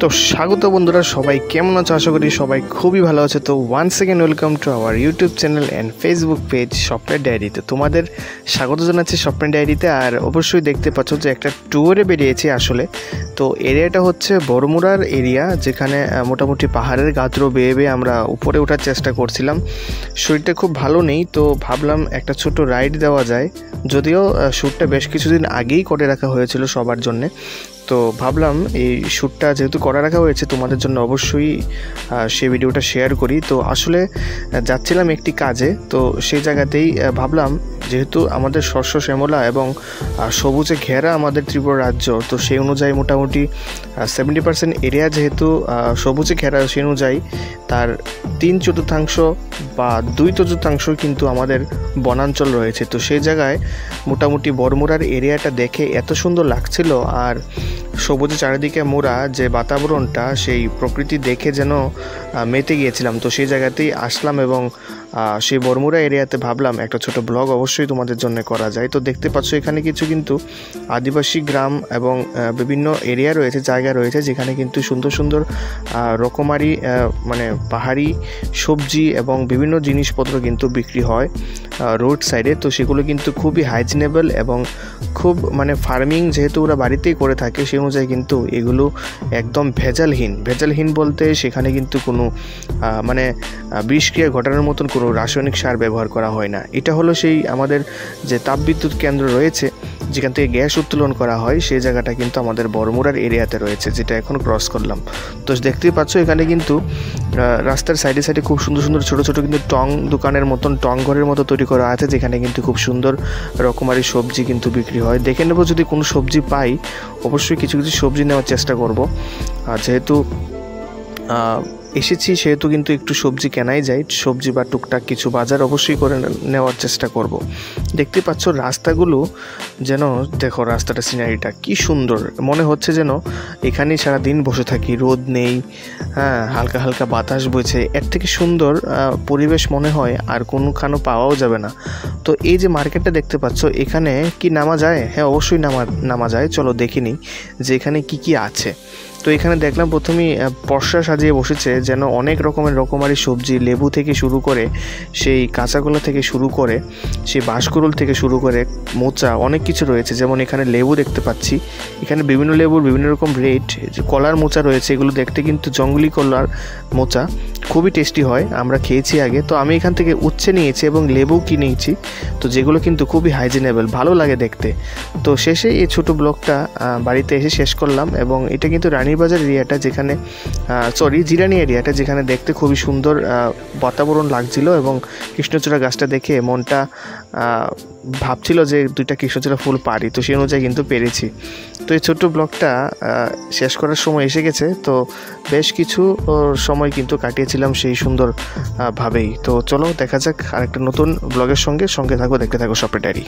তো স্বাগত বন্ধুরা, সবাই কেমন আছো? আশা করি সবাই খুবই ভালো আছে। তো once second welcome to our YouTube channel and Facebook page স্বপ্নের ডায়েরিতে। তোমাদের স্বাগত জানাচ্ছি স্বপ্নের ডায়েরিতে। আর অবশ্যই দেখতে পাচ্ছ যে একটা ট্যুরে বেরিয়েছি আসলে। তো এরিয়াটা হচ্ছে বড়মুড়ার এরিয়া, যেখানে মোটামুটি পাহাড়ের গাত্র বেয়ে বেয়ে আমরা উপরে ওঠার চেষ্টা করছিলাম। শরীরটা খুব ভালো নেই, তো ভাবলাম একটা ছোট রাইড দেওয়া যায়। যদিও শ্যুটটা বেশ কিছুদিন আগেই করে রাখা হয়েছিল সবার জন্যে, তো ভাবলাম এই শ্যুটটা যেহেতু করা রাখা হয়েছে তোমাদের জন্য অবশ্যই সেই ভিডিওটা শেয়ার করি। তো আসলে যাচ্ছিলাম একটি কাজে, তো সেই জায়গাতেই ভাবলাম যেহেতু আমাদের শস্য শ্যামলা এবং সবুজে ঘেরা আমাদের ত্রিপুরা রাজ্য, তো সেই অনুযায়ী মোটামুটি 70% এরিয়া যেহেতু সবুজে ঘেরা, সেই অনুযায়ী তার 3/4 বা 2/4 কিন্তু আমাদের বনাঞ্চল রয়েছে। তো সেই জায়গায় মোটামুটি বড়মুড়ার এরিয়াটা দেখে এত সুন্দর লাগছিল, আর সবুজে চারিদিকে মোড়া যে বাতাবরণটা, সেই প্রকৃতি দেখে যেন মেতে গিয়েছিলাম। তো সেই জায়গাতেই আসলাম এবং সেই বড়মুড়া এরিয়াতে ভাবলাম একটা ছোট ব্লগ অবশ্যই তোমাদের জন্য করা যায়। তো দেখতে পাচ্ছ এখানে কিছু কিন্তু আদিবাসী গ্রাম এবং বিভিন্ন এরিয়া রয়েছে, জায়গা রয়েছে, যেখানে কিন্তু সুন্দর সুন্দর রকমারি মানে পাহাড়ি সবজি এবং বিভিন্ন জিনিসপত্র কিন্তু বিক্রি হয় রোড সাইডে। তো সেগুলো কিন্তু খুবই হাইজিনেবল এবং খুব মানে ফার্মিং যেহেতু ওরা বাড়িতেই করে থাকে, সেই অনুযায়ী কিন্তু এগুলো একদম ভেজালহীন বলতে সেখানে কিন্তু কোনো মানে বিষক্রিয়া ঘটানোর মতন কোনো রাসায়নিক সার ব্যবহার করা হয় না। এটা হলো সেই আমাদের যে তাপবিদ্যুৎ কেন্দ্র রয়েছে, যেখান থেকে গ্যাস উত্তোলন করা হয়, সেই জায়গাটা কিন্তু আমাদের বড়মুড়ার এরিয়াতে রয়েছে, যেটা এখন ক্রস করলাম। তো দেখতেই পাচ্ছ এখানে কিন্তু রাস্তার সাইডে সাইডে খুব সুন্দর সুন্দর ছোটো ছোটো কিন্তু টং দোকানের মতন, টং ঘরের মতো তৈরি করা আছে, যেখানে কিন্তু খুব সুন্দর রকমারি সবজি কিন্তু বিক্রি হয়। দেখে নেব যদি কোনো সবজি পাই, অবশ্যই কিছু কিছু সবজি নেওয়ার চেষ্টা করব। যেহেতু এসেছি সেহেতু কিন্তু একটু সবজি কেনাই যায়, সবজি বা টুকটাক কিছু বাজার অবশ্যই করে নেওয়ার চেষ্টা করব। দেখতে পাচ্ছ রাস্তাগুলো যেন, দেখো রাস্তাটা, সিনারিটা কি সুন্দর, মনে হচ্ছে যেন এখানেই সারাদিন বসে থাকি, রোদ নেই, হ্যাঁ, হালকা হালকা বাতাস বইছে। এর থেকে সুন্দর পরিবেশ মনে হয় আর কোনোখানে পাওয়াও যাবে না। তো এই যে মার্কেটটা দেখতে পাচ্ছ, এখানে কি নামা যায়? হ্যাঁ, অবশ্যই নামা যায়। চলো দেখিনি যে এখানে কি আছে। তো এখানে দেখলাম প্রথমেই পর্সা সাজিয়ে বসেছে, যেন অনেক রকমারি সবজি, লেবু থেকে শুরু করে, সেই কাঁচাগোলা থেকে শুরু করে, সেই বাঁশকুড়ুল থেকে শুরু করে মোচা, অনেক কিছু রয়েছে। যেমন এখানে লেবু দেখতে পাচ্ছি, এখানে বিভিন্ন লেবুর বিভিন্ন রকম রেট। কলার মোচা রয়েছে, এগুলো দেখতে কিন্তু জঙ্গলি কলার মোচা, খুবই টেস্টি হয়, আমরা খেয়েছি আগে। তো আমি এখান থেকে উচ্ছে নিয়েছি এবং লেবু কিনেছি, তো যেগুলো কিন্তু খুবই হাইজিনেবল, ভালো লাগে দেখতে। তো শেষে এই ছোটো ব্লগটা বাড়িতে এসে শেষ করলাম। এবং এটা কিন্তু রানীবাজার এরিয়াটা, যেখানে জিরানি এরিয়াটা, যেখানে দেখতে খুবই সুন্দর বাতাবরণ লাগছিল। এবং কৃষ্ণচূড়া গাছটা দেখে মনটা ভাবছিল যে 2টা কৃষ্ণচূড়া ফুল পারি, তো সেই অনুযায়ী কিন্তু পেরেছি। তো এই ছোট্ট ব্লগটা শেষ করার সময় এসে গেছে। তো বেশ কিছু সময় কিন্তু কাটিয়েছিলাম সেই সুন্দর ভাবেই। তো চলো দেখা যাক আরেকটা নতুন ব্লগের সঙ্গে থাকো, দেখতে থাকো স্বপ্নের ডায়েরি।